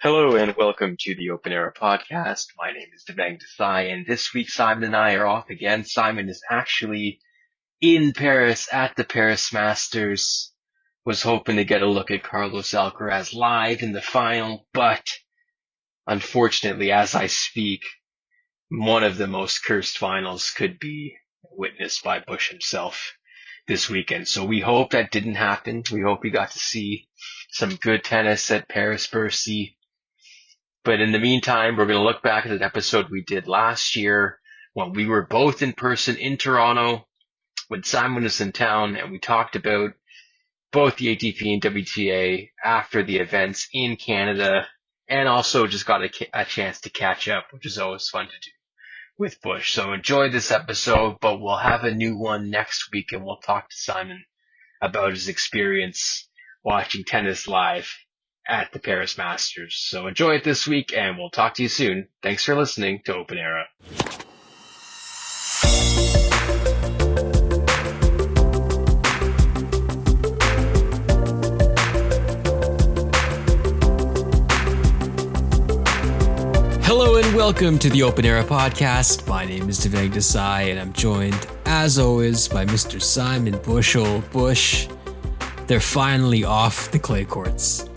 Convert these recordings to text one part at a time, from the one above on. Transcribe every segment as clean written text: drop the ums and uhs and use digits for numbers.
Hello and welcome to the Open Era podcast. My name is Devang, and this week Simon and I are off again. Simon is actually in Paris at the Paris Masters. Was hoping to get a look at Carlos Alcaraz live in the final, but unfortunately, as I speak, one of the most cursed finals could be witnessed by Bush himself this weekend. So we hope that didn't happen. We hope we got to see some good tennis at Paris-Bercy. But in the meantime, we're going to look back at an episode we did last year when we were both in person in Toronto when Simon was in town, and we talked about both the ATP and WTA after the events in Canada, and also just got a chance to catch up, which is always fun to do with Bush. So enjoy this episode, but we'll have a new one next week, and we'll talk to Simon about his experience watching tennis live at the Paris Masters. So enjoy it this week, and we'll talk to you soon. Thanks for listening to Open Era. Hello and welcome to the Open Era podcast. My name is Devang Desai, and I'm joined, as always, by Mr. Simon Bushel. Bush, they're finally off the clay courts.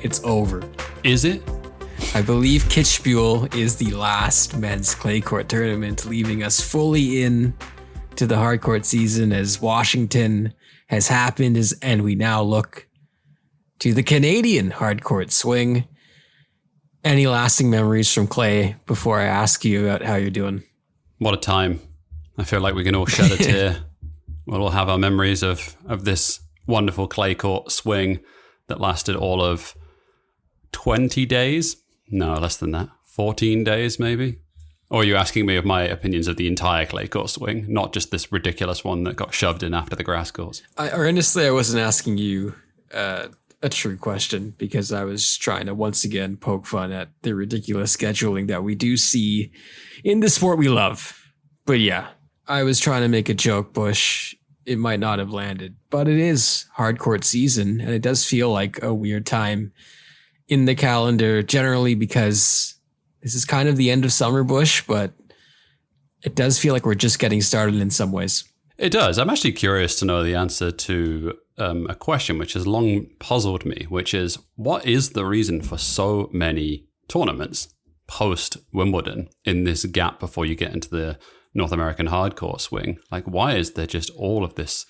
It's over. Is it? I believe Kitzbühel is the last men's clay court tournament, leaving us fully in to the hard court season as Washington has happened, and we now look to the Canadian hard court swing. Any lasting memories from clay before I ask you about how you're doing? What a time. I feel like we can all shed a tear. We'll all have our memories of this wonderful clay court swing that lasted all of 20 days? No, less than that. 14 days, maybe? Or are you asking me of my opinions of the entire clay court swing, not just this ridiculous one that got shoved in after the grass courts? Honestly, I wasn't asking you a true question because I was trying to once again poke fun at the ridiculous scheduling that we do see in the sport we love. But yeah, I was trying to make a joke, Bush. It might not have landed, but it is hard court season, and it does feel like a weird time in the calendar generally because this is kind of the end of summer, Bush, but it does feel like we're just getting started in some ways. It does. I'm actually curious to know the answer to a question which has long puzzled me, which is, what is the reason for so many tournaments post Wimbledon in this gap before you get into the North American hardcore swing? Like, why is there just all of this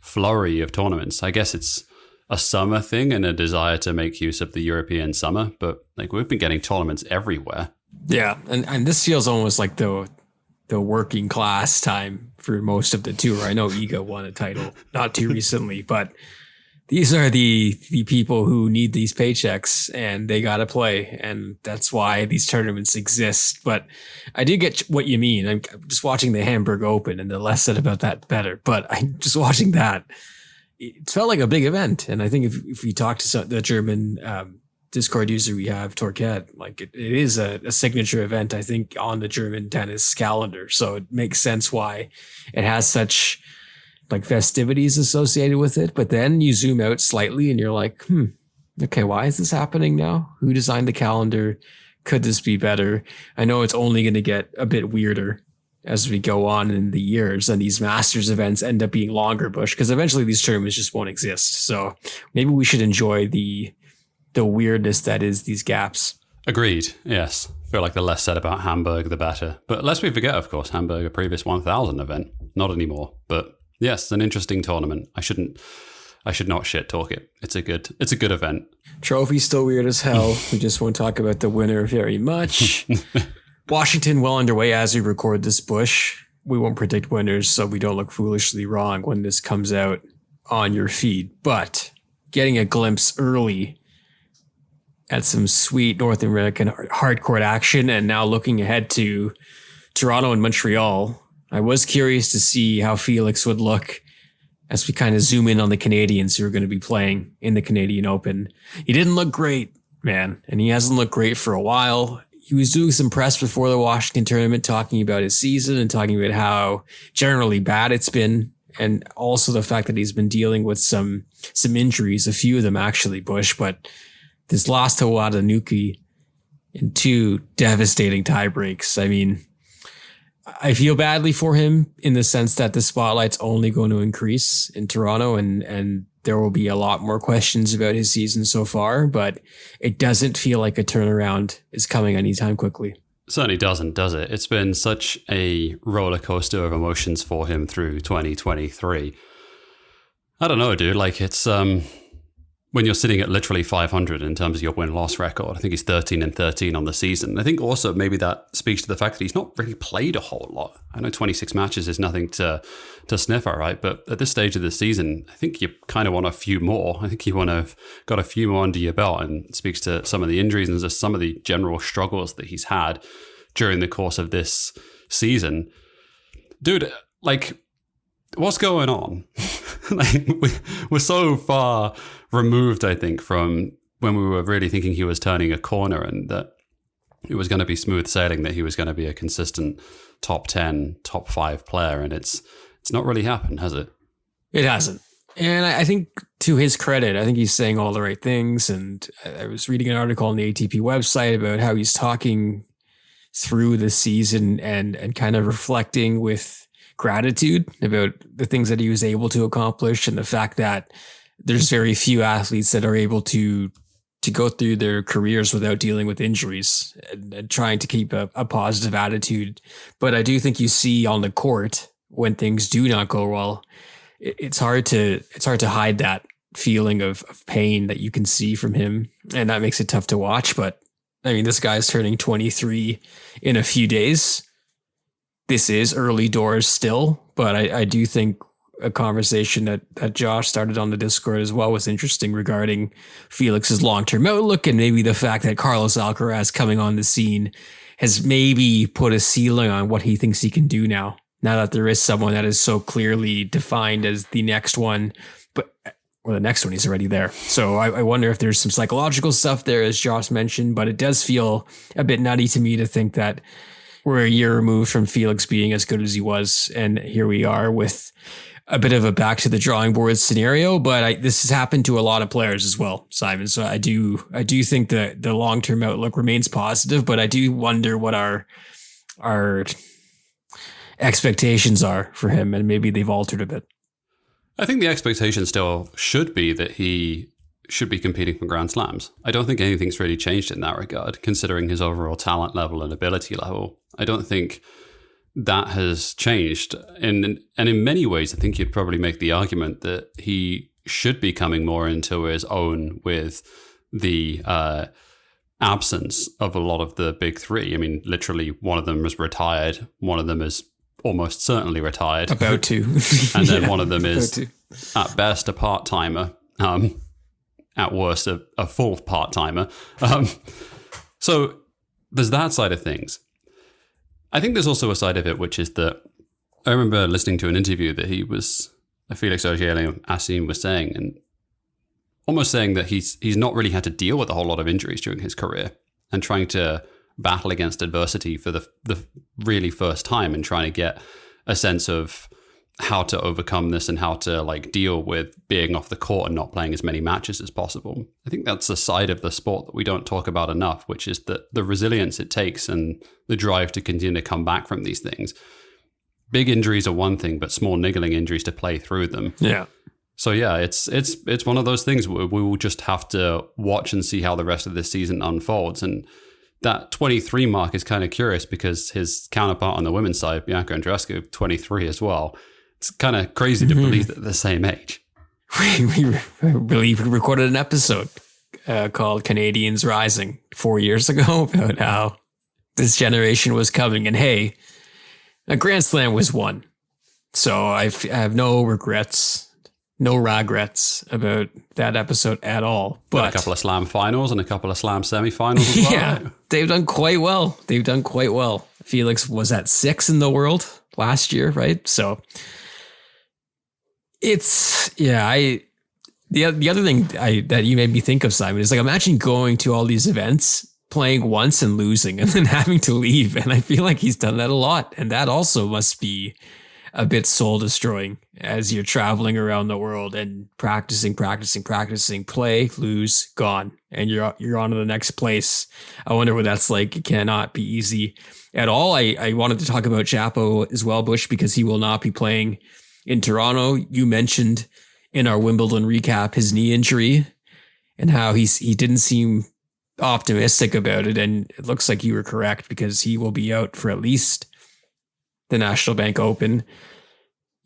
flurry of tournaments? I guess it's a summer thing and a desire to make use of the European summer, but like we've been getting tournaments everywhere. Yeah, and this feels almost like the working class time for most of the tour. I know Iga won a title not too recently, but these are the people who need these paychecks and they got to play. And that's why these tournaments exist. But I do get what you mean. I'm just watching the Hamburg Open, and the less said about that, better. But I'm just watching that. It felt like a big event. And I think if we talk to the German Discord user we have, Torquet, like it is a signature event, I think, on the German tennis calendar. So it makes sense why it has such like festivities associated with it. But then you zoom out slightly and you're like, okay, why is this happening now? Who designed the calendar? Could this be better? I know it's only going to get a bit weirder as we go on in the years, and these Masters events end up being longer, Bush, because eventually these tournaments just won't exist. So maybe we should enjoy the weirdness that is these gaps. Agreed. Yes. I feel like the less said about Hamburg, the better. But lest we forget, of course, Hamburg, a previous 1000 event. Not anymore. But yes, an interesting tournament. I should not shit talk it. It's a good event. Trophy's still weird as hell. We just won't talk about the winner very much. Washington well underway as we record this, Bush. We won't predict winners so we don't look foolishly wrong when this comes out on your feed. But getting a glimpse early at some sweet North American hardcourt action, and now looking ahead to Toronto and Montreal, I was curious to see how Felix would look as we kind of zoom in on the Canadians who are going to be playing in the Canadian Open. He didn't look great, man, and he hasn't looked great for a while. He was doing some press before the Washington tournament, talking about his season and talking about how generally bad it's been, and also the fact that he's been dealing with some injuries, a few of them actually, Bush, but this loss to Watanuki in 2 devastating tie breaks. I mean, I feel badly for him in the sense that the spotlight's only going to increase in Toronto, and there will be a lot more questions about his season so far, but it doesn't feel like a turnaround is coming anytime quickly. Certainly doesn't, does it? It's been such a roller coaster of emotions for him through 2023. I don't know, dude. Like, it's when you're sitting at literally 500 in terms of your win-loss record. I think he's 13-13 on the season. I think also maybe that speaks to the fact that he's not really played a whole lot. I know 26 matches is nothing to sniff at, right? But at this stage of the season, I think you kind of want a few more. I think you want to have got a few more under your belt, and it speaks to some of the injuries and just some of the general struggles that he's had during the course of this season. Dude, like, what's going on? Like, we're so far removed, I think, from when we were really thinking he was turning a corner and that it was going to be smooth sailing, that he was going to be a consistent top 10, top 5 player. And it's not really happened, has it? It hasn't. And I think, to his credit, I think he's saying all the right things. And I was reading an article on the ATP website about how he's talking through the season and kind of reflecting with gratitude about the things that he was able to accomplish, and the fact that there's very few athletes that are able to go through their careers without dealing with injuries, and trying to keep a positive attitude. But I do think you see on the court, when things do not go well, it's hard to hide that feeling of pain that you can see from him. And that makes it tough to watch. But I mean, this guy's turning 23 in a few days. This is early doors still, but I do think a conversation that Josh started on the Discord as well was interesting regarding Felix's long-term outlook, and maybe the fact that Carlos Alcaraz coming on the scene has maybe put a ceiling on what he thinks he can do now that there is someone that is so clearly defined as the next one, the next one is already there. So I wonder if there's some psychological stuff there, as Josh mentioned, but it does feel a bit nutty to me to think that we're a year removed from Felix being as good as he was, and here we are with a bit of a back to the drawing board scenario. But this has happened to a lot of players as well, Simon. So I do think that the long-term outlook remains positive, but I do wonder what our expectations are for him, and maybe they've altered a bit. I think the expectation still should be that he should be competing for Grand Slams. I don't think anything's really changed in that regard, considering his overall talent level and ability level. I don't think that has changed. And in many ways, I think you'd probably make the argument that he should be coming more into his own with the absence of a lot of the big three. I mean, literally, one of them is retired. One of them is almost certainly retired. About to. And then one of them is, at best, a part-timer. At worst, a full part-timer. So there's that side of things. I think there's also a side of it, which is that I remember listening to an interview that Felix Auger-Aliassime was saying, and almost saying that he's not really had to deal with a whole lot of injuries during his career, and trying to battle against adversity for the really first time, and trying to get a sense of how to overcome this and how to deal with being off the court and not playing as many matches as possible. I think that's a side of the sport that we don't talk about enough, which is the resilience it takes and the drive to continue to come back from these things. Big injuries are one thing, but small niggling injuries to play through them. Yeah. So yeah, it's one of those things where we will just have to watch and see how the rest of this season unfolds. And that 23 mark is kind of curious because his counterpart on the women's side, Bianca Andreescu, 23 as well. It's kind of crazy to believe that they're the same age. We recorded an episode called Canadians Rising 4 years ago about how this generation was coming. And hey, a Grand Slam was won. So I have no regrets about that episode at all. But a couple of Slam finals and a couple of Slam semifinals as well. Yeah, right? they've done quite well. Felix was at 6 in the world last year, right? So it's, the other thing that you made me think of, Simon, is imagine going to all these events, playing once and losing, and then having to leave. And I feel like he's done that a lot. And that also must be a bit soul destroying as you're traveling around the world and practicing, play, lose, gone, and you're on to the next place. I wonder what that's like. It cannot be easy at all. I wanted to talk about Chapo as well, Bush, because he will not be playing in Toronto. You mentioned in our Wimbledon recap his knee injury and how he didn't seem optimistic about it, and it looks like you were correct because he will be out for at least the National Bank Open.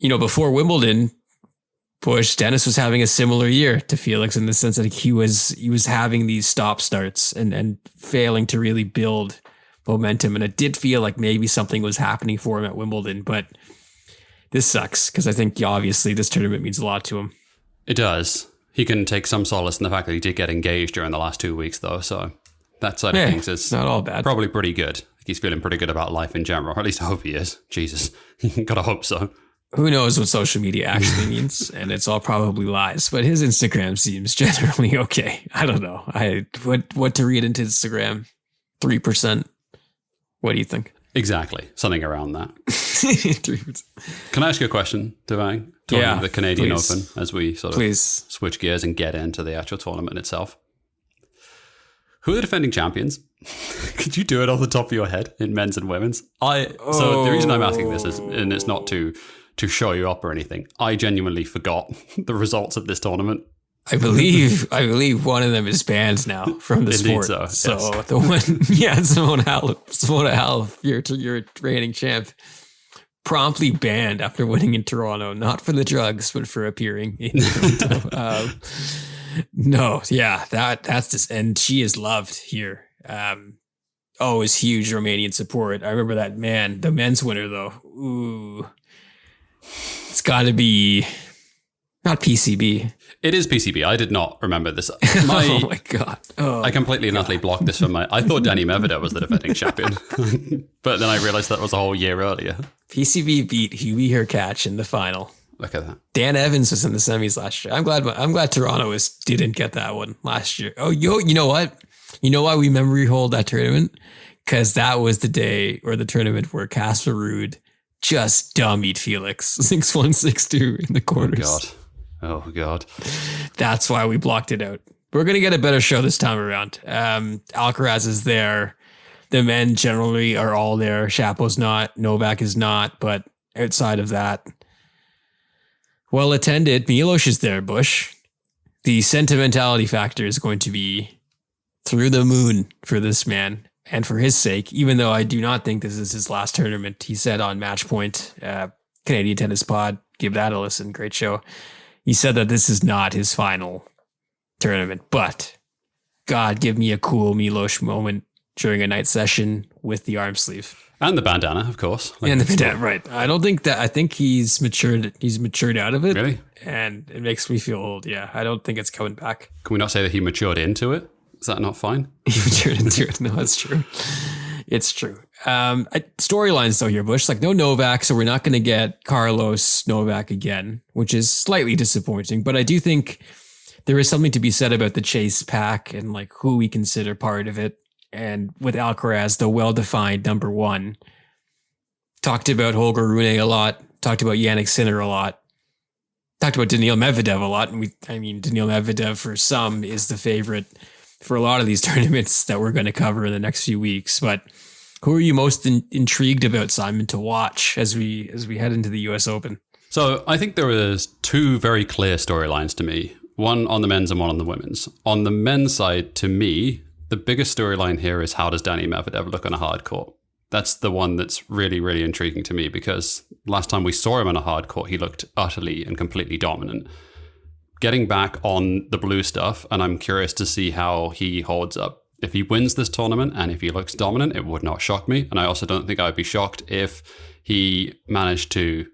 Before Wimbledon, Bush, Dennis was having a similar year to Felix in the sense that he was having these stop starts and failing to really build momentum, and it did feel like maybe something was happening for him at Wimbledon, but this sucks because I think obviously this tournament means a lot to him. It does. He can take some solace in the fact that he did get engaged during the last 2 weeks, though. So that side of things is not all bad. Probably pretty good. He's feeling pretty good about life in general. Or at least I hope he is. Jesus, gotta hope so. Who knows what social media actually means, and it's all probably lies. But his Instagram seems generally okay. I don't know. What to read into Instagram? 3%. What do you think? Exactly, something around that. 3%. Can I ask you a question, Devang? The Canadian Open, as we sort of switch gears and get into the actual tournament itself. Who are the defending champions? Could you do it off the top of your head in men's and women's? So the reason I'm asking this is, and it's not to show you up or anything, I genuinely forgot the results of this tournament. I believe one of them is banned now from the Indeed sport. So yes. The one, Simona Halep, your reigning champ, promptly banned after winning in Toronto, not for the drugs, but for appearing in Toronto. That's just, and she is loved here. It's huge Romanian support. I remember that the men's winner though. Ooh, it's got to be not PCB. It is PCB. I did not remember this. Oh my God. I completely and utterly blocked this from I thought Dani Medvedev was the defending champion. But then I realized that was a whole year earlier. PCB beat Hubie Hurkacz in the final. Look at that. Dan Evans was in the semis last year. I'm glad Toronto didn't get that one last year. Oh, you know what? You know why we memory hold that tournament? Because that was the day or the tournament where Casper Ruud just dummied Felix 6-1, 6-2 in the quarters. Oh God. That's why we blocked it out. We're going to get a better show this time around. Alcaraz is there. The men generally are all there. Chapo's not. Novak is not. But outside of that, well attended. Milos is there, Bush. The sentimentality factor is going to be through the moon for this man. And for his sake, even though I do not think this is his last tournament, he said on Matchpoint, Canadian Tennis Pod, give that a listen. Great show. He said that this is not his final tournament, but God, give me a cool Milos moment during a night session with the arm sleeve. And the bandana, of course. And the bandana, right. I think he's matured out of it. Really? And it makes me feel old. Yeah. I don't think it's coming back. Can we not say that he matured into it? Is that not fine? He matured into it. No, it's true. It's true. Storylines though here, Bush, like no Novak, so we're not going to get Carlos Novak again, which is slightly disappointing. But I do think there is something to be said about the chase pack and like who we consider part of it. And with Alcaraz, the well-defined number one, talked about Holger Rune a lot, talked about Yannick Sinner a lot, talked about Daniil Medvedev a lot. And Daniil Medvedev for some is the favorite for a lot of these tournaments that we're going to cover in the next few weeks. But who are you most intrigued about, Simon, to watch as we head into the US Open? So I think there is two very clear storylines to me, one on the men's and one on the women's. On the men's side, to me, the biggest storyline here is how does Dani Medvedev look on a hard court? That's the one that's really, really intriguing to me because last time we saw him on a hard court, he looked utterly and completely dominant. Getting back on the blue stuff, and I'm curious to see how he holds up. If he wins this tournament and if he looks dominant, it would not shock me. And I also don't think I would be shocked if he managed to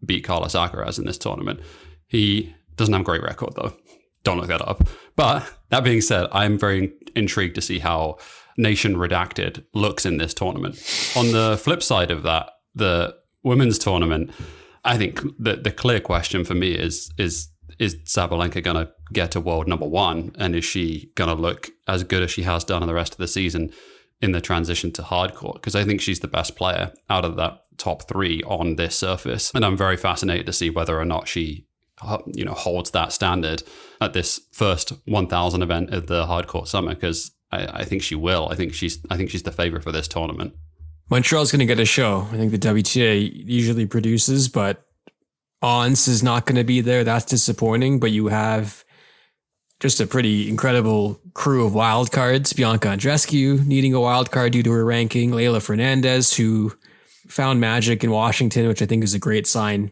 beat Carlos Alcaraz in this tournament. He doesn't have a great record, though. Don't look that up. But that being said, I'm very intrigued to see how Nation Redacted looks in this tournament. On the flip side of that, the women's tournament, I think the clear question for me is Sabalenka going to get to world number one? And is she going to look as good as she has done in the rest of the season in the transition to hardcourt, because I think she's the best player out of that top three on this surface. And I'm very fascinated to see whether or not she, holds that standard at this first 1,000 event of the hardcourt summer, because I think she will. I think she's the favorite for this tournament. Montreal's going to get a show. I think the WTA usually produces, but Ons is not going to be there. That's disappointing, but you have just a pretty incredible crew of wild cards. Bianca Andreescu needing a wild card due to her ranking. Leylah Fernandez, who found magic in Washington, which I think is a great sign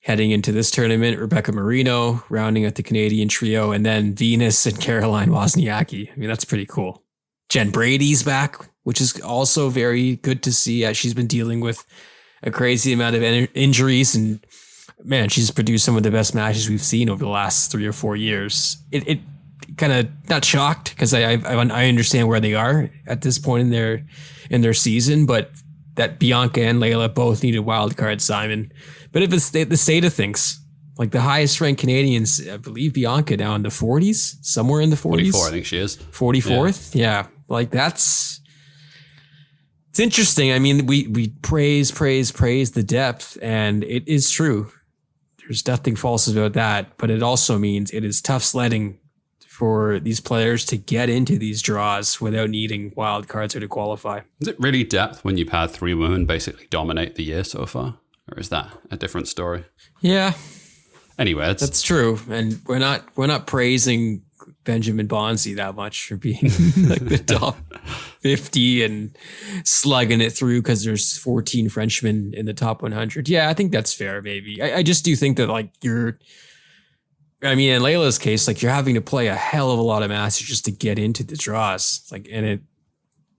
heading into this tournament. Rebecca Marino rounding out the Canadian trio, and then Venus and Caroline Wozniacki. I mean, that's pretty cool. Jen Brady's back, which is also very good to see, as she's been dealing with a crazy amount of injuries, and man, she's produced some of the best matches we've seen over the last 3 or 4 years. It kind of not shocked, because I understand where they are at this point in their season, but that Bianca and Leylah both needed wild card, Simon. But if it's the state of things, like the highest ranked Canadians, I believe Bianca now in the 40s, somewhere in the 40s. 44, I think she is. 44th, yeah. Like it's interesting. I mean, we praise the depth, and it is true. There's nothing false about that, but it also means it is tough sledding for these players to get into these draws without needing wild cards or to qualify. Is it really depth when you've had 3 women basically dominate the year so far? Or is that a different story? Yeah. Anyway, that's true. And we're not praising Benjamin Bonzi that much for being like the top 50 and slugging it through because there's 14 Frenchmen in the top 100. Yeah, I think that's fair, maybe. I just do think that in Leylah's case, like you're having to play a hell of a lot of matches just to get into the draws.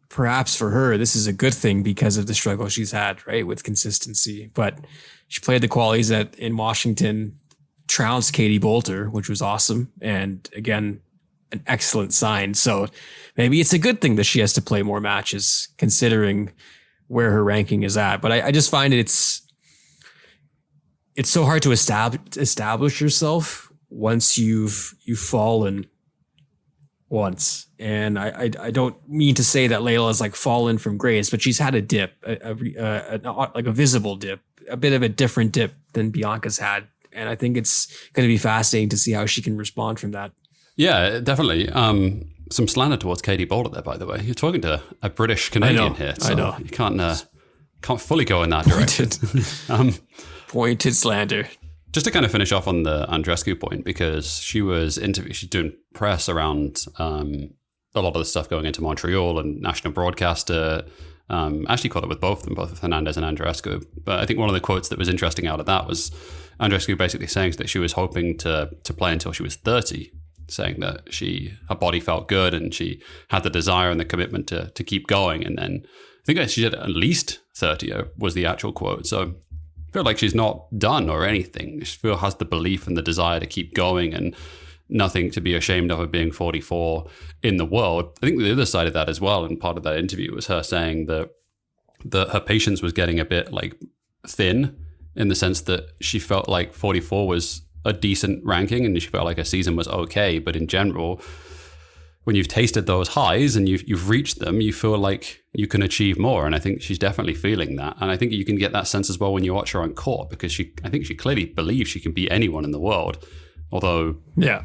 Perhaps for her, this is a good thing because of the struggle she's had, right, with consistency. But she played the qualies that in Washington trounced Katie Boulter, which was awesome. And again, an excellent sign. So maybe it's a good thing that she has to play more matches considering where her ranking is at. But I just find it's so hard to establish yourself once you've fallen once. And I don't mean to say that Leylah is like fallen from grace, but she's had a dip, like a visible dip, a bit of a different dip than Bianca's had. And I think it's going to be fascinating to see how she can respond from that. Yeah, definitely. Some slander towards Katie Boulter there, by the way. You're talking to a British Canadian here, so I know. You can't fully go in that direction. Pointed slander. Just to kind of finish off on the Andreescu point, because she was she's doing press around a lot of the stuff going into Montreal and national broadcaster. Actually caught up with both of them, both with Hernandez and Andreescu. But I think one of the quotes that was interesting out of that was Andreescu basically saying that she was hoping to play until she was 30, saying that her body felt good and she had the desire and the commitment to keep going. And then I think she said at least 30 was the actual quote. So I feel like she's not done or anything. She still has the belief and the desire to keep going and nothing to be ashamed of being 44 in the world. I think the other side of that as well, and part of that interview was her saying that her patience was getting a bit like thin, in the sense that she felt like 44 was a decent ranking and she felt like her season was okay. But in general, when you've tasted those highs and you've reached them, you feel like you can achieve more. And I think she's definitely feeling that. And I think you can get that sense as well when you watch her on court, because I think she clearly believes she can beat anyone in the world. Although, yeah,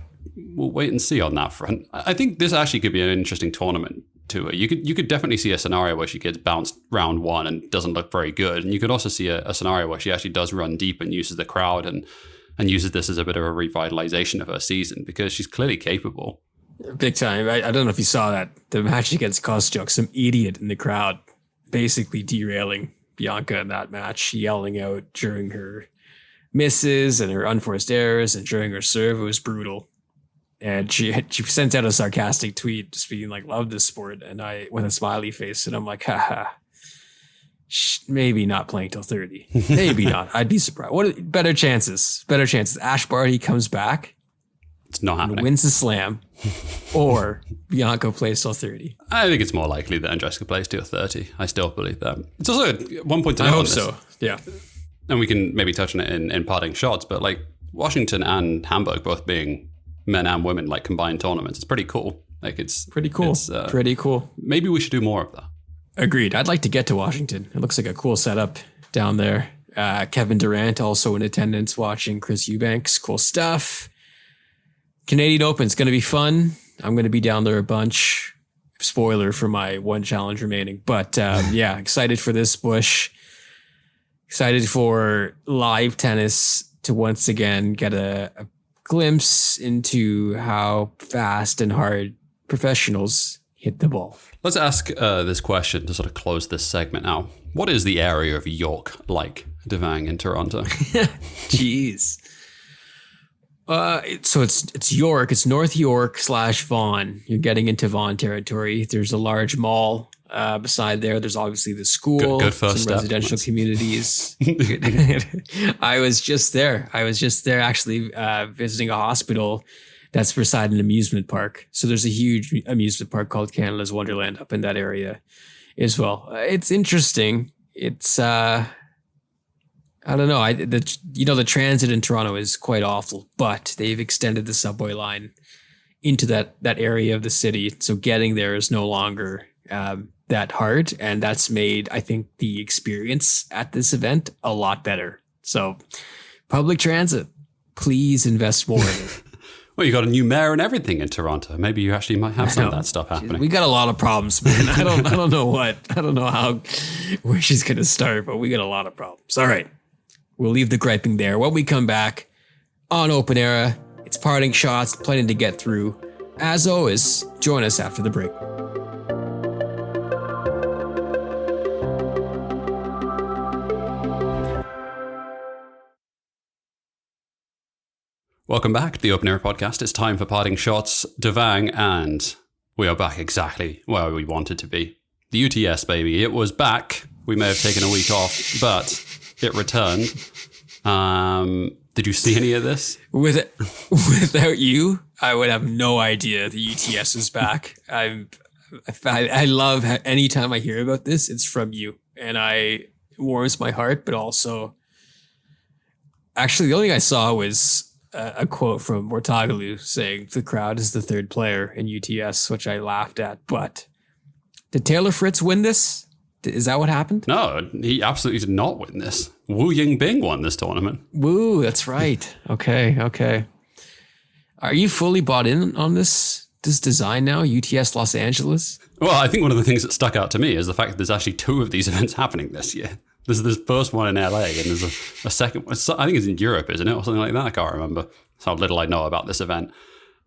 we'll wait and see on that front. I think this actually could be an interesting tournament to her. You could definitely see a scenario where she gets bounced round one and doesn't look very good. And you could also see a scenario where she actually does run deep and uses the crowd and uses this as a bit of a revitalization of her season, because she's clearly capable. Big time. I don't know if you saw that. The match against Kostyuk, some idiot in the crowd basically derailing Bianca in that match, yelling out during her misses and her unforced errors and during her serve. It was brutal. And she sent out a sarcastic tweet just being like, love this sport. And with a smiley face. And I'm like, haha, maybe not playing till 30. Maybe not. I'd be surprised. What better chances? Ash Barty comes back. It's not happening. Wins the slam. Or Bianca plays till 30. I think it's more likely that Andreescu plays till 30. I still believe that. It's also one point to note. I hope so. Yeah. And we can maybe touch on it in parting shots, but like Washington and Hamburg both being men and women like combined tournaments, it's pretty cool. Like it's pretty cool. Pretty cool. Maybe we should do more of that. Agreed. I'd like to get to Washington. It looks like a cool setup down there. Kevin Durant also in attendance watching Chris Eubanks. Cool stuff. Canadian Open's going to be fun. I'm going to be down there a bunch. Spoiler for my one challenge remaining. But yeah, excited for this, Bush. Excited for live tennis to once again get a glimpse into how fast and hard professionals hit the ball. Let's ask this question to sort of close this segment out. What is the area of York like, Devang, in Toronto? Jeez. So it's York. It's North York / Vaughan. You're getting into Vaughan territory. There's a large mall beside there. There's obviously the school, good first some step. residential communities. I was just there. Actually visiting a hospital that's beside an amusement park. So there's a huge amusement park called Canada's Wonderland up in that area as well. It's interesting. It's I don't know. The transit in Toronto is quite awful, but they've extended the subway line into that area of the city. So getting there is no longer that hard. And that's made, I think, the experience at this event a lot better. So public transit, please invest more in it. Well, you got a new mayor and everything in Toronto. Maybe you actually might have some of that stuff happening. We got a lot of problems, man. I don't know where she's going to start, but we got a lot of problems. All right. We'll leave the griping there. When we come back on Open Era, it's parting shots, plenty to get through. As always, join us after the break. Welcome back to the Open Air Podcast. It's time for parting shots. Devang, and we are back exactly where we wanted to be. The UTS, baby. It was back. We may have taken a week off, but it returned. Did you see any of this? Without you, I would have no idea the UTS is back. I love how anytime I hear about this, it's from you, and it warms my heart. But also, actually, the only thing I saw was a quote from Mortagalu saying the crowd is the third player in UTS, which I laughed at. But did Taylor Fritz win this? Is that what happened? No, he absolutely did not win this. Wu Yingbing won this tournament. Woo, that's right. Okay. Are you fully bought in on this design now, UTS Los Angeles? Well, I think one of the things that stuck out to me is the fact that there's actually two of these events happening this year. There's this first one in LA, and there's a second one. I think it's in Europe, isn't it? Or something like that. I can't remember. That's how little I know about this event.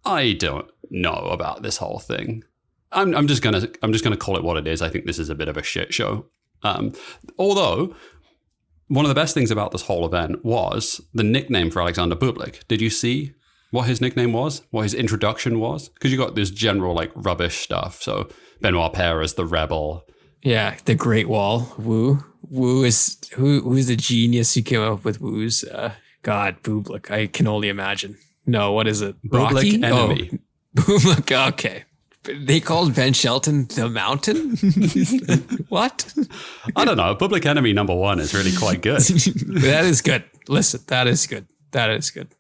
I don't know about this whole thing. I'm just gonna call it what it is. I think this is a bit of a shit show. Although one of the best things about this whole event was the nickname for Alexander Bublik. Did you see what his nickname was? What his introduction was? Because you got this general like rubbish stuff. So Benoit Paire is the rebel. Yeah, the Great Wall. Wu is who's the genius who came up with Wu's God, Bublik. I can only imagine. No, what is it? Bublik enemy. Oh, Bublik, okay. They called Ben Shelton the Mountain? What? I don't know. Public Enemy #1 is really quite good. That is good. Listen, that is good.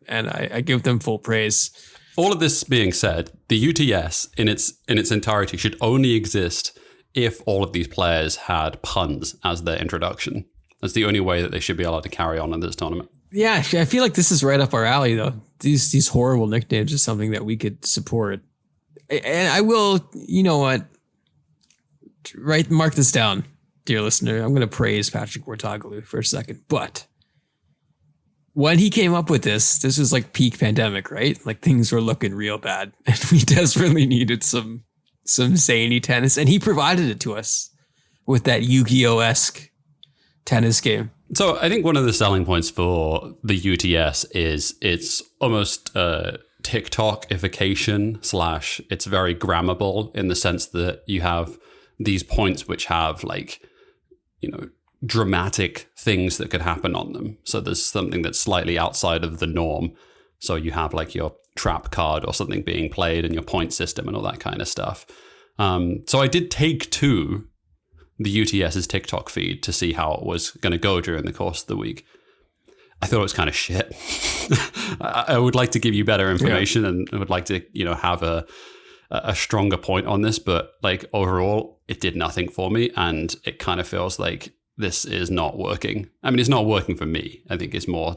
And I give them full praise. All of this being said, the UTS in its entirety should only exist if all of these players had puns as their introduction. That's the only way that they should be allowed to carry on in this tournament. Yeah, I feel like this is right up our alley, though. These horrible nicknames is something that we could support. And I will, you know what? Mark this down, dear listener. I'm going to praise Patrick Mortagalu for a second. But when he came up with this was like peak pandemic, right? Like things were looking real bad. And we desperately needed some zany tennis. And he provided it to us with that Yu-Gi-Oh-esque tennis game. So I think one of the selling points for the UTS is it's almost TikTok-ification / it's very grammable in the sense that you have these points which have like, you know, dramatic things that could happen on them. So there's something that's slightly outside of the norm. So you have like your trap card or something being played and your point system and all that kind of stuff. So I did take to the UTS's TikTok feed to see how it was going to go during the course of the week. I thought it was kind of shit. I would like to give you better information, and I would like to, you know, have a a stronger point on this, but like overall, it did nothing for me, and it kind of feels like this is not working. I mean, it's not working for me. I think it's more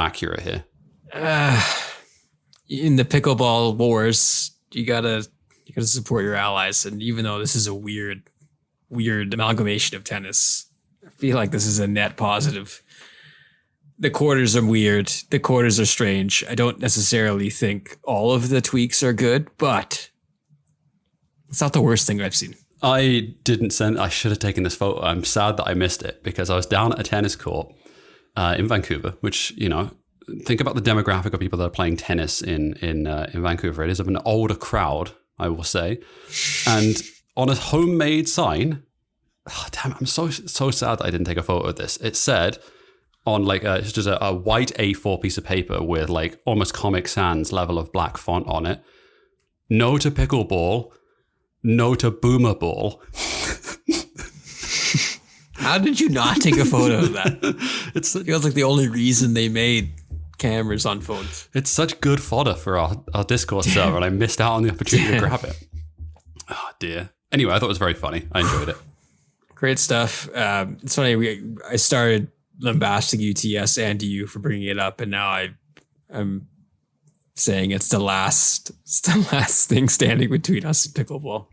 accurate here. In the pickleball wars, you gotta support your allies, and even though this is a weird amalgamation of tennis, I feel like this is a net positive. The quarters are weird. The quarters are strange. I don't necessarily think all of the tweaks are good, but it's not the worst thing I've seen. I should have taken this photo. I'm sad that I missed it because I was down at a tennis court in Vancouver, which, you know, think about the demographic of people that are playing tennis in Vancouver. It is of an older crowd, I will say. And on a homemade sign, I'm so sad that I didn't take a photo of this. It said on like it's just a white A4 piece of paper with like almost Comic Sans level of black font on it. No to pickleball. No to boomer ball. How did you not take a photo of that? It feels like the only reason they made cameras on phones. It's such good fodder for our Discord server, and I missed out on the opportunity to grab it. Oh, dear. Anyway, I thought it was very funny. I enjoyed it. Great stuff. It's funny. I started lambasting UTS and you for bringing it up, and now I'm saying it's the last thing standing between us and pickleball.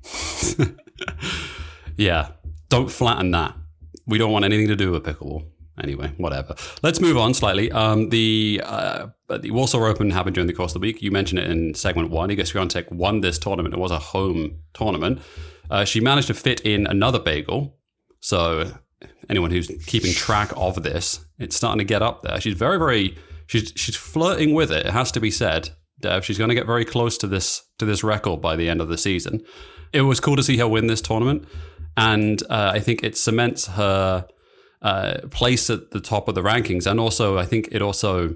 Yeah, don't flatten that. We don't want anything to do with pickleball. Anyway, whatever. Let's move on slightly. The Warsaw Open happened during the course of the week. You mentioned it in segment 1. Iga Swiatek won this tournament. It was a home tournament. She managed to fit in another bagel. So anyone who's keeping track of this, it's starting to get up there. She's very, very... She's flirting with it. It has to be said, Dev. She's going to get very close to this record by the end of the season. It was cool to see her win this tournament, and I think it cements her place at the top of the rankings, and also I think it also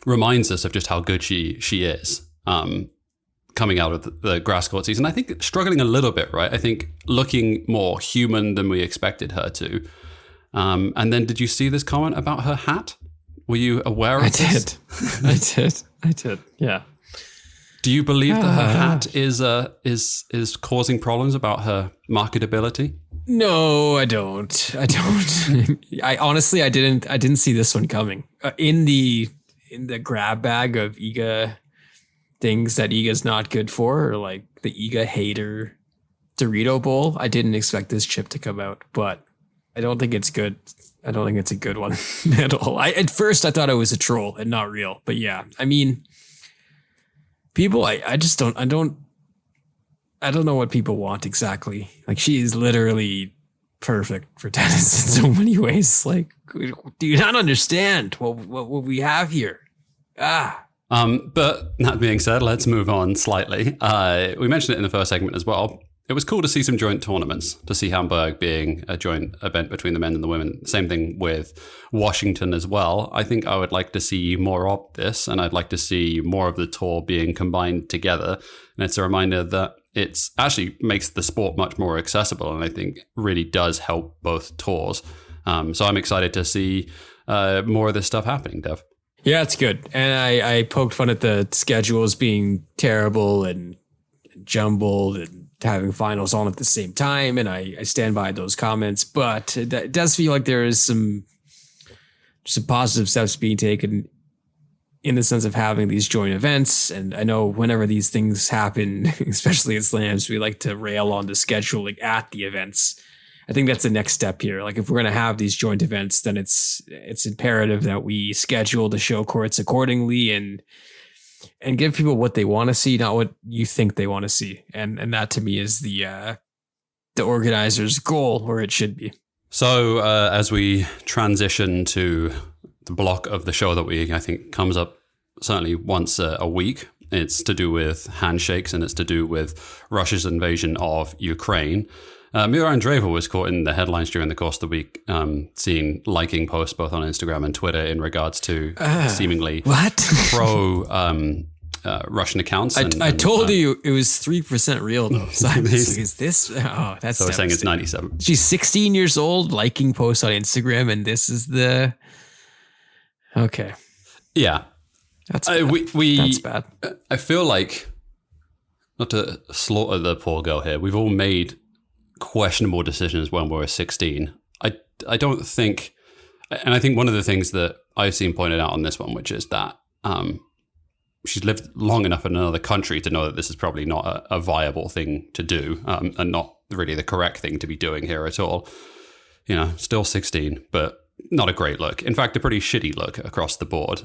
reminds us of just how good she is coming out of the grass court season. I think struggling a little bit, right? I think looking more human than we expected her to. And then, did you see this comment about her hat? Were you aware of this? I did. Yeah. Do you believe that her hat is causing problems about her marketability? No, I don't. I honestly, I didn't see this one coming. In the grab bag of Iga things that Iga's not good for, or like the Iga hater Dorito bowl, I didn't expect this chip to come out, but I don't think it's good. I don't think it's a good one at all. At first I thought it was a troll and not real, but yeah, I mean, people, I don't know what people want exactly. Like, she is literally perfect for tennis in so many ways. Like, do you not understand what we have here? But that being said, let's move on slightly. We mentioned it in the first segment as well. It was cool to see some joint tournaments, to see Hamburg being a joint event between the men and the women. Same thing with Washington as well. I think I would like to see more of this, and I'd like to see more of the tour being combined together. And it's a reminder that it's actually makes the sport much more accessible, and I think really does help both tours. So I'm excited to see more of this stuff happening, Dev. Yeah, it's good. And I poked fun at the schedules being terrible and jumbled and having finals on at the same time, and I stand by those comments, but it does feel like there is some positive steps being taken in the sense of having these joint events. And I know whenever these things happen, especially in slams, we like to rail on the scheduling at the events. I think that's the next step here. Like, if we're going to have these joint events, then it's imperative that we schedule the show courts accordingly and give people what they want to see, not what you think they want to see. And that to me is the organizer's goal, or it should be. So as we transition to the block of the show that I think comes up certainly once a week, it's to do with handshakes, and it's to do with Russia's invasion of Ukraine. Mira Andreeva was caught in the headlines during the course of the week, liking posts both on Instagram and Twitter in regards to seemingly pro Russian accounts. I told you it was 3% real, though. Simon, is this? Oh, that's so we're saying it's 97. She's 16 years old, liking posts on Instagram, and this is the... Okay. Yeah. That's bad. That's bad. I feel like not to slaughter the poor girl here, we've all made questionable decisions when we were 16. I don't think, and I think one of the things that I've seen pointed out on this one, which is that she's lived long enough in another country to know that this is probably not a viable thing to do, and not really the correct thing to be doing here at all. You know, still 16, but not a great look. In fact, a pretty shitty look across the board.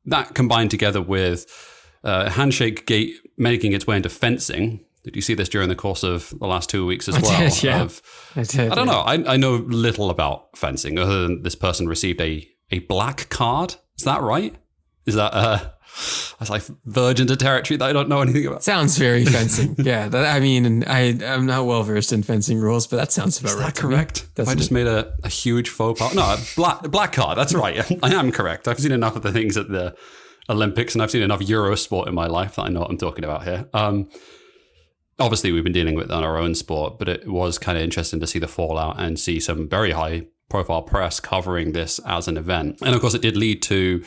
That combined together with handshake gate making its way into fencing. Did you see this during the course of the last 2 weeks as well? Did, yeah. I did. I don't know. I know little about fencing other than this person received a black card. Is that right? Is that that's like verge into territory that I don't know anything about? Sounds very fencing. Yeah. I'm not well versed in fencing rules, but that sounds about right. Is that correct? I just made a huge faux pas. No, a black card. That's right. I am correct. I've seen enough of the things at the Olympics and I've seen enough Eurosport in my life that I know what I'm talking about here. Obviously, we've been dealing with it on our own sport, but it was kind of interesting to see the fallout and see some very high profile press covering this as an event. And of course, it did lead to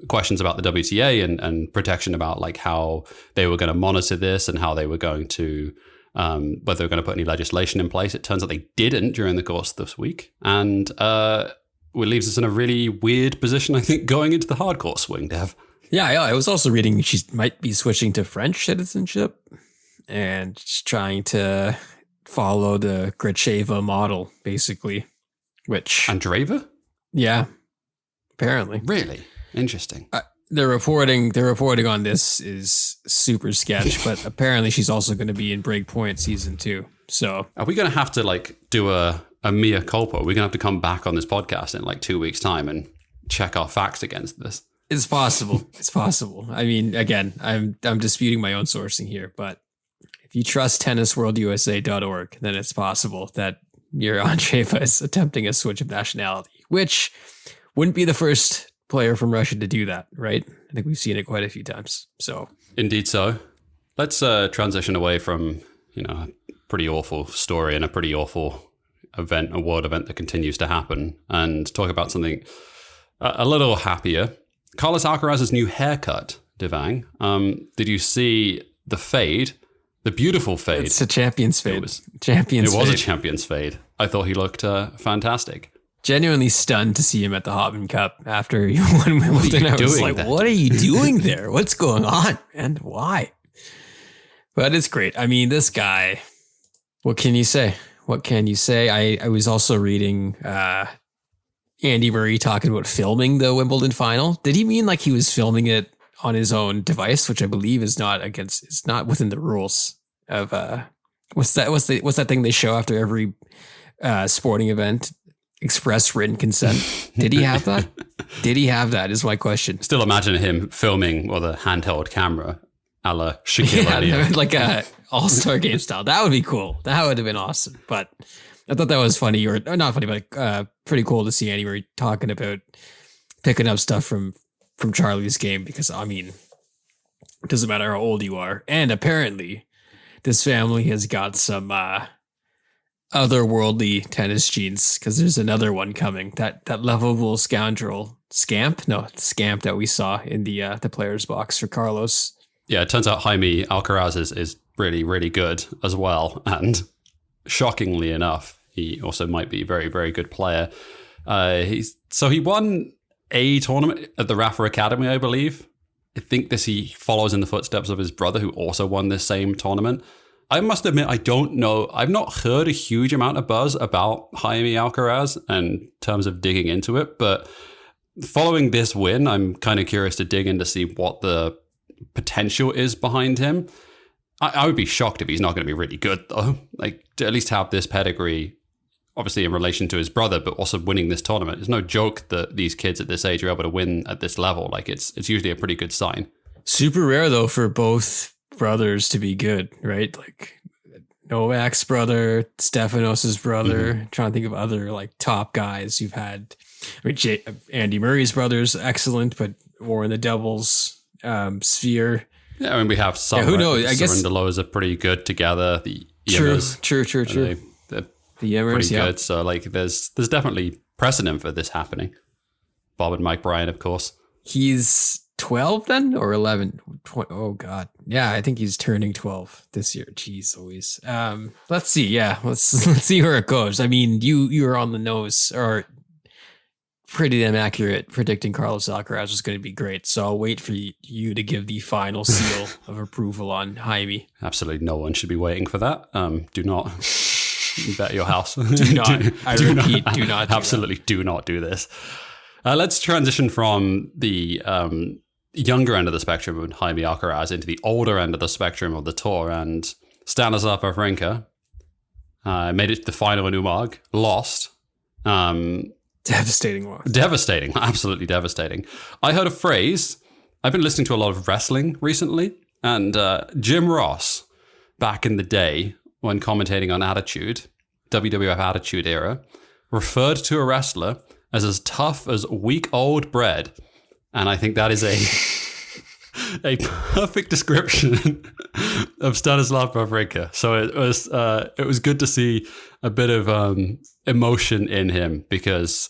questions about the WTA and protection about like how they were going to monitor this and how they were going to, whether they were going to put any legislation in place. It turns out they didn't during the course of this week. And it leaves us in a really weird position, I think, going into the hardcourt swing, Dev. Yeah, I was also reading she might be switching to French citizenship and just trying to follow the Gracheva model, basically. Which Andreeva? Yeah, apparently. Really interesting. The reporting on this is super sketch, but apparently she's also going to be in Breakpoint season 2. So are we going to have to like do a mea culpa? Are we going to have to come back on this podcast in like 2 weeks' time and check our facts against this? It's possible. It's possible. I mean, again, I'm disputing my own sourcing here, but if you trust tennisworldusa.org, then it's possible that your Andreeva is attempting a switch of nationality, which wouldn't be the first player from Russia to do that, right? I think we've seen it quite a few times. So indeed so. Let's transition away from, a pretty awful story and a pretty awful event, a world event that continues to happen, and talk about something a little happier. Carlos Alcaraz's new haircut, Devang. Did you see the fade? The beautiful fade. It's a champion's fade. It was a champion's fade. I thought he looked fantastic. Genuinely stunned to see him at the Hopman Cup after he won Wimbledon. I was like, what are you doing there? What's going on, man? Why? But it's great. I mean, this guy, what can you say? I was also reading Andy Murray talking about filming the Wimbledon final. Did he mean like he was filming it on his own device, which I believe is not within the rules of what's that thing they show after every sporting event? Express written consent. Did he have that? Is my question. Still imagine him filming with a handheld camera a la Shaquille O'Neal. Like a all-star game style. That would be cool. That would have been awesome. But I thought that was funny, or not funny, but pretty cool to see Andy Murray talking about picking up stuff from Charlie's game, because I mean, it doesn't matter how old you are. And apparently this family has got some otherworldly tennis genes, because there's another one coming. That lovable scamp that we saw in the players box for Carlos. Yeah, it turns out Jaime Alcaraz is really, really good as well. And shockingly enough, he also might be a very, very good player. He won a tournament at the Rafa Academy, I believe. I think he follows in the footsteps of his brother, who also won this same tournament. I must admit, I don't know. I've not heard a huge amount of buzz about Jaime Alcaraz in terms of digging into it. But following this win, I'm kind of curious to dig in to see what the potential is behind him. I would be shocked if he's not going to be really good, though. Like, to at least have this pedigree, obviously in relation to his brother, but also winning this tournament. It's no joke that these kids at this age are able to win at this level. Like, it's usually a pretty good sign. Super rare, though, for both brothers to be good, right? Like Novak's brother, Stefanos's brother. Mm-hmm. Trying to think of other like top guys you've had. I mean, Andy Murray's brother's excellent, but more in the doubles sphere. Yeah, I mean, we have some. Who knows? I guess Lows are pretty good together. The true. They're the Emmers, pretty good. So like, there's definitely precedent for this happening. Bob and Mike Bryan, of course. He's 12 then, or 11? Oh God, Yeah, I think he's turning 12 this year. Jeez, always. Let's see. Yeah, let's see where it goes. I mean, you were on the nose, or pretty damn accurate, predicting Carlos Alcaraz was going to be great. So I'll wait for you to give the final seal of approval on Jaime. Absolutely no one should be waiting for that. Do not bet your house. Do not. Do not. Absolutely do not do this. Let's transition from the younger end of the spectrum of Jaime Alcaraz into the older end of the spectrum of the tour. And Stanislav Wawrinka made it to the final in Umag, lost. Devastating loss. Devastating. Absolutely devastating. I heard a phrase. I've been listening to a lot of wrestling recently, and Jim Ross, back in the day when commentating on Attitude, WWF Attitude era, referred to a wrestler as tough as week old bread. And I think that is a perfect description of Stanislav Wawrinka. So it was good to see a bit of emotion in him, because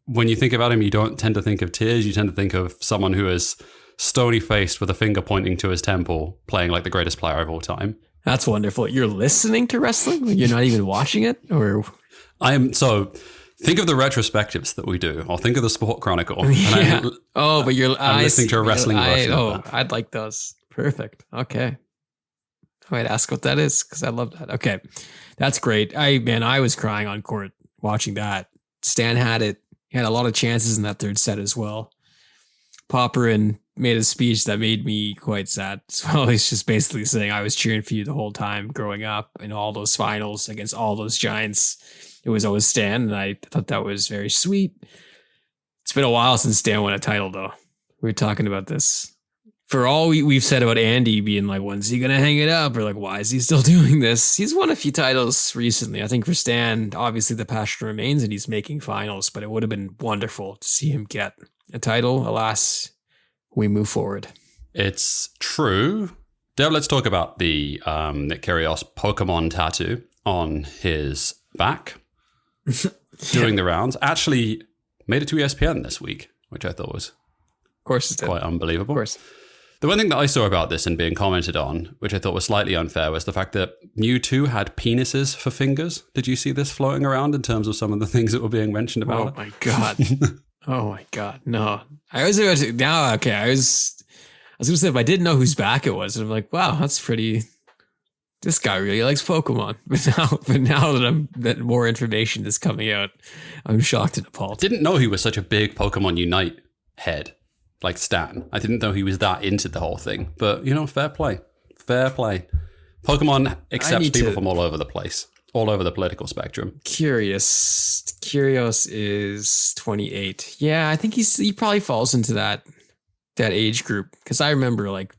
when you think about him, you don't tend to think of tears. You tend to think of someone who is stony faced with a finger pointing to his temple, playing like the greatest player of all time. That's wonderful. You're listening to wrestling? You're not even watching it? Or think of the retrospectives that we do, or think of the Sport Chronicle. Yeah. I'm listening to a wrestling version of that. I'd like those. Perfect. Okay. I might ask what that is, because I love that. Okay. That's great. I was crying on court watching that. Stan had it. He had a lot of chances in that third set as well. Popperin made a speech that made me quite sad. So he's just basically saying, I was cheering for you the whole time growing up in all those finals against all those giants. It was always Stan, and I thought that was very sweet. It's been a while since Stan won a title, though. We were talking about this. For all we've said about Andy being like, when's he going to hang it up? Or like, why is he still doing this? He's won a few titles recently. I think for Stan, obviously the passion remains and he's making finals, but it would have been wonderful to see him get a title. Alas, we move forward. It's true. Dev, let's talk about the Nick Kyrgios Pokemon tattoo on his back. Doing the rounds. Actually made it to ESPN this week, which I thought was quite unbelievable. Of course. The one thing that I saw about this and being commented on, which I thought was slightly unfair, was the fact that Mewtwo had penises for fingers. Did you see this floating around in terms of some of the things that were being mentioned about it? Oh my God. Oh my God. No. I was going to say, if I didn't know whose back it was, I'm like, wow, that's pretty. This guy really likes Pokemon. But now that more information is coming out, I'm shocked and appalled. Didn't know he was such a big Pokemon Unite head, like Stan. I didn't know he was that into the whole thing. But, fair play. Fair play. Pokemon accepts people from all over the place, all over the political spectrum. Kyrgios is 28. Yeah, I think he probably falls into that age group. Because I remember, like,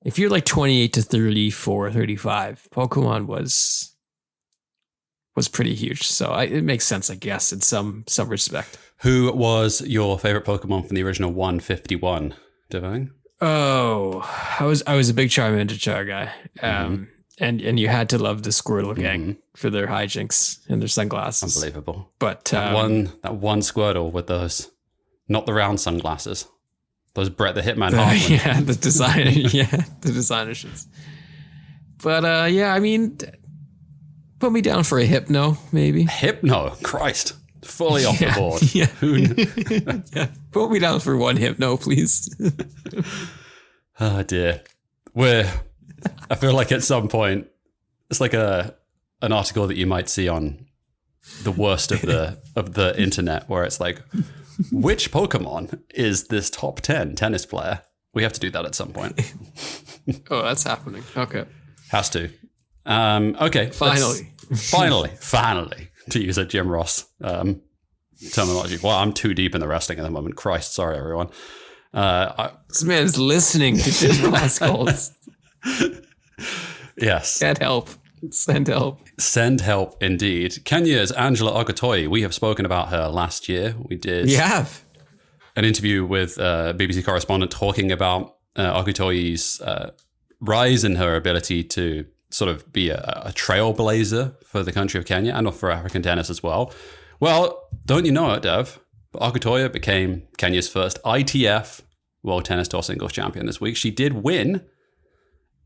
if you're like 28 to 34, 35, Pokemon was pretty huge. So it makes sense, I guess, in some respect. Who was your favorite Pokemon from the original 151, Devang? Oh, I was a big Charmander guy. And you had to love the Squirtle gang for their hijinks and their sunglasses. Unbelievable. But that one Squirtle with those, not the round sunglasses. Those Brett the Hitman Hartman. Yeah, the designer shits. But I mean, put me down for a Hypno, maybe. Hypno? Christ. Fully off the board. Yeah. Yeah. Put me down for one Hypno, please. Oh dear. I feel like at some point, it's like an article that you might see on the worst of the internet, where it's like, which Pokemon is this top 10 tennis player? We have to do that at some point. Oh, that's happening. Okay. Has to. Okay. Finally, to use a Jim Ross terminology. Well, I'm too deep in the wrestling at the moment. Christ, sorry, everyone. This man's listening to Jim Ross calls. Yes. Send help. Send help, indeed. Kenya's Angela Okotoyi. We have spoken about her last year. We did. You have. An interview with a BBC correspondent talking about Okotoyi's rise in her ability to sort of be a trailblazer for the country of Kenya and for African tennis as well. Well, don't you know it, Dev? But Okotoyi became Kenya's first ITF World Tennis Tour singles champion this week. She did win.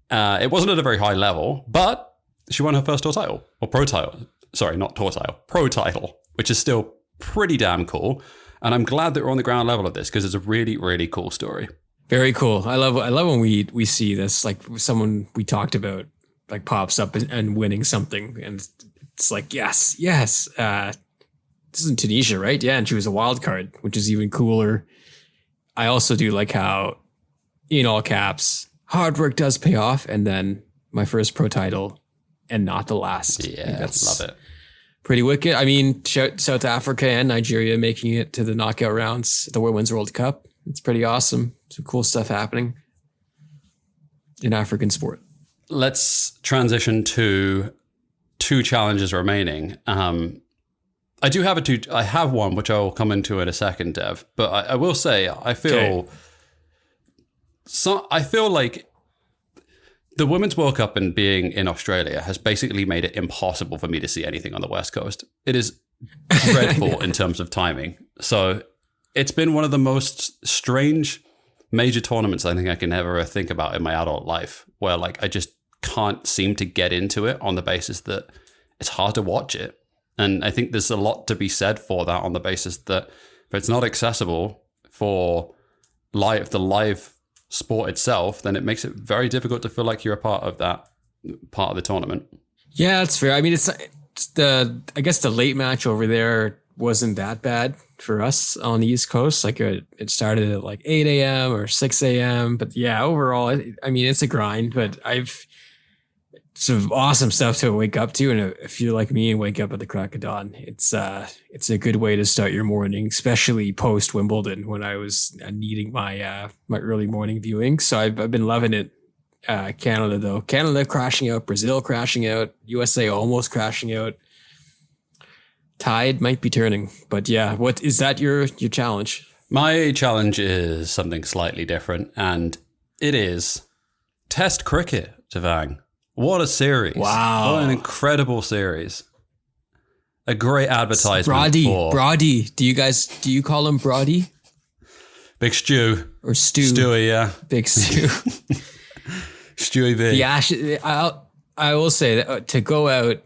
It wasn't at a very high level, but she won her first tour title, or pro title. Sorry, not tour title, pro title, which is still pretty damn cool. And I'm glad that we're on the ground level of this because it's a really, really cool story. Very cool. I love when we see this, like someone we talked about like pops up and winning something, and it's like yes. This is in Tunisia, right? Yeah, and she was a wild card, which is even cooler. I also do like how, in all caps, hard work does pay off, and then my first pro title and not the last. Yeah, love it. Pretty wicked. I mean, South Africa and Nigeria making it to the knockout rounds at the Women's World Cup. It's pretty awesome. Some cool stuff happening in African sport. Let's transition to 2 challenges remaining. I have one, which I will come into in a second, Dev. But I will say, I feel like the Women's World Cup and being in Australia has basically made it impossible for me to see anything on the West Coast. It is dreadful in terms of timing. So it's been one of the most strange major tournaments I think I can ever think about in my adult life, where like I just can't seem to get into it on the basis that it's hard to watch it. And I think there's a lot to be said for that on the basis that if it's not accessible for the live sport itself, then it makes it very difficult to feel like you're a part of that part of the tournament. Yeah, that's fair. I mean, I guess the late match over there wasn't that bad for us on the East Coast. Like it started at like 8 a.m. or 6 a.m. But yeah, overall, it's a grind, but I've some awesome stuff to wake up to. And if you're like me and wake up at the crack of dawn, it's a good way to start your morning, especially post Wimbledon when I was needing my early morning viewing. So I've been loving it. Canada though, Canada crashing out, Brazil crashing out, USA almost crashing out. Tide might be turning, but yeah, what is that your challenge? My challenge is something slightly different, and it is Test cricket, Devang. What a series. Wow. What an incredible series. A great advertisement. Brody. Do you call him Brody? Big Stew. Or Stew. Stewie, yeah. Big Stew. Stewie B. The Ashes, I will say that to go out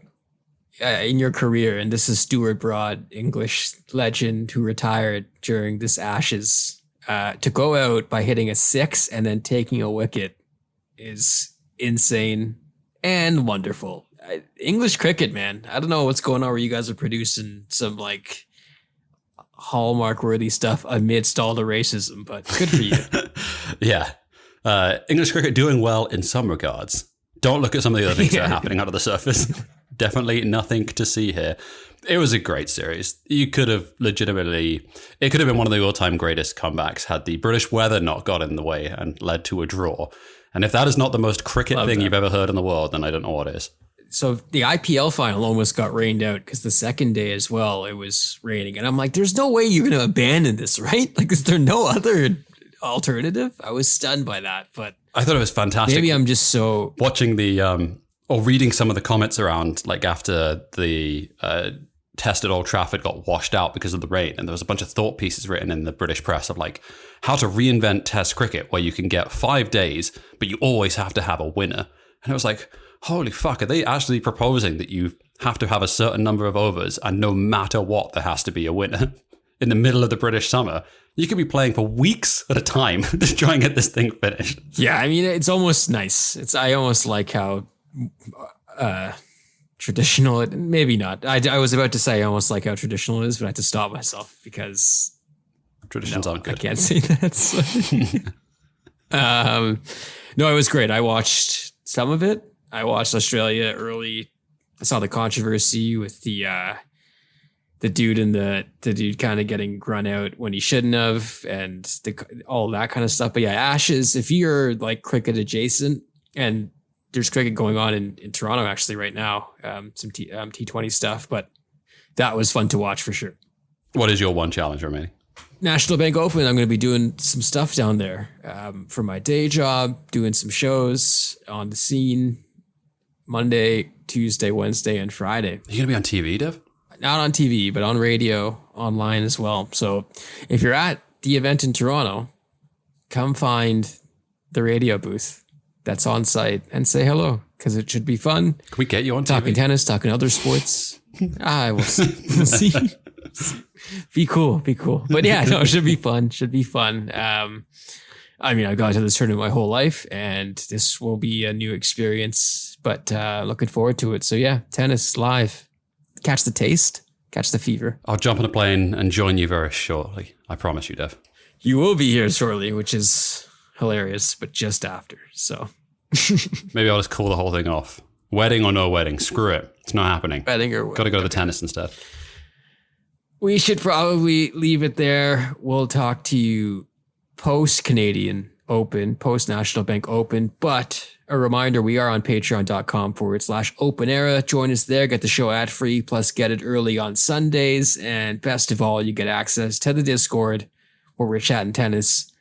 in your career, and this is Stuart Broad, English legend who retired during this Ashes, to go out by hitting a 6 and then taking a wicket is insane and wonderful. English cricket, man. I don't know what's going on where you guys are producing some like Hallmark worthy stuff amidst all the racism, but good for you. Yeah. English cricket doing well in some regards. Don't look at some of the other things that are happening under the surface. Definitely nothing to see here. It was a great series. It could have been one of the all-time greatest comebacks had the British weather not got in the way and led to a draw. And if that is not the most cricket thing you've ever heard in the world, then I don't know what is. So the IPL final almost got rained out because the second day as well, it was raining. And I'm like, there's no way you're going to abandon this, right? Like, is there no other alternative? I was stunned by that, but I thought it was fantastic. Maybe I'm just so watching or reading some of the comments around, like after the test at Old Trafford got washed out because of the rain, and there was a bunch of thought pieces written in the British press of like how to reinvent Test cricket, where you can get 5 days, but you always have to have a winner. And it was like, holy fuck, are they actually proposing that you have to have a certain number of overs, and no matter what, there has to be a winner in the middle of the British summer? You could be playing for weeks at a time to try and get this thing finished. Yeah, I mean, it's almost nice. I almost like how traditional it, maybe not. I was about to say I almost like how traditional it is, but I had to stop myself because traditions aren't good. I can't say that. So. No, it was great. I watched some of it. I watched Australia early. I saw the controversy with the dude and the dude kind of getting run out when he shouldn't have, and all that kind of stuff. But yeah, Ashes, if you're like cricket adjacent, and there's cricket going on in Toronto actually right now, some T20 stuff, but that was fun to watch for sure. What is your one challenge remaining? National Bank Open. I'm going to be doing some stuff down there for my day job, doing some shows on the scene Monday, Tuesday, Wednesday, and Friday. Are you going to be on TV, Dev? Not on TV, but on radio, online as well. So if you're at the event in Toronto, come find the radio booth that's on site and say hello, because it should be fun. Can we get you on talking TV? tennis, talking other sports? We'll see. We'll see. Be cool. But yeah, no, it should be fun. I mean, I've gone to this tournament my whole life, and this will be a new experience, but looking forward to it. So yeah, tennis live. Catch the taste, catch the fever. I'll jump on a plane and join you very shortly. I promise you, Dev. You will be here shortly, which is hilarious, but just after. So maybe I'll just call the whole thing off. Wedding or no wedding, screw it. It's not happening. Wedding or got to go to the tennis instead. We should probably leave it there. We'll talk to you post-Canadian Open, post-National Bank Open. But a reminder, we are on patreon.com/open era. Join us there, get the show ad-free, plus get it early on Sundays. And best of all, you get access to the Discord where we're chatting tennis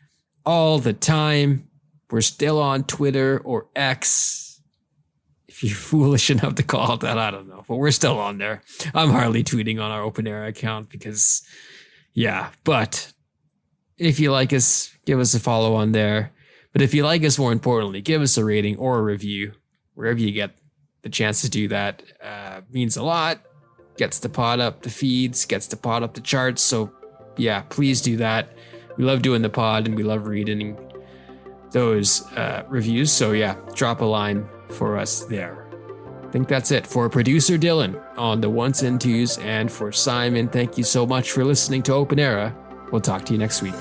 all the time. We're still on Twitter or X. If you're foolish enough to call it that, I don't know. But we're still on there. I'm hardly tweeting on our Open Era account because, yeah. But if you like us, give us a follow on there. But if you like us, more importantly, give us a rating or a review wherever you get the chance to do that. Means a lot. Gets the pod up the feeds, gets the pod up the charts. So yeah, please do that. We love doing the pod and we love reading those reviews. So yeah, drop a line for us there. I think that's it. For producer Dylan on the ones and twos, and for Simon, thank you so much for listening to Open Era. We'll talk to you next week.